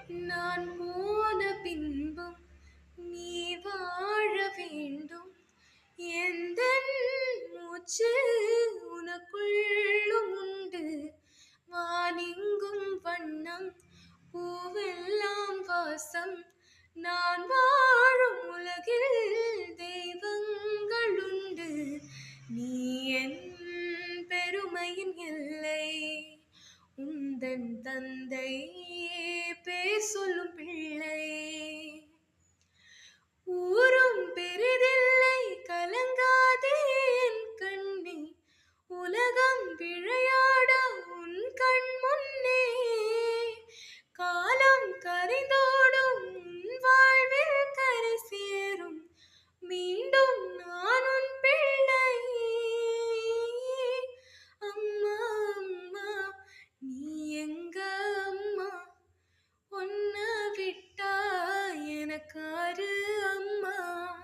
நான் போன பின்பும் நீ வாழ வேண்டும். எந்தன் மூச்சு உனக்குள்ளும் உண்டு. வானெங்கும் வண்ணம், பூவெல்லாம் வாசம். நான் வாழும் உலகில் தெய்வங்களுண்டு. நீ என் பெருமையின் எல்லை. உந்தன் தந்தை பேர் சொல்லும் பிள்ளை. ஊரும் பெரிதில்லை கலங்காதே என் கண்ணே. உலகம் விளையாட உன் கண் முன்னே. காலம் கரைந்தோடும் உன் வாழ்வில் கரை சேரும். மீண்டும் நான் உன் பிள்ளை. அம்மா அம்மா நீ எங்க அம்மா? உன்னை விட்டா எனக்காரு அம்மா?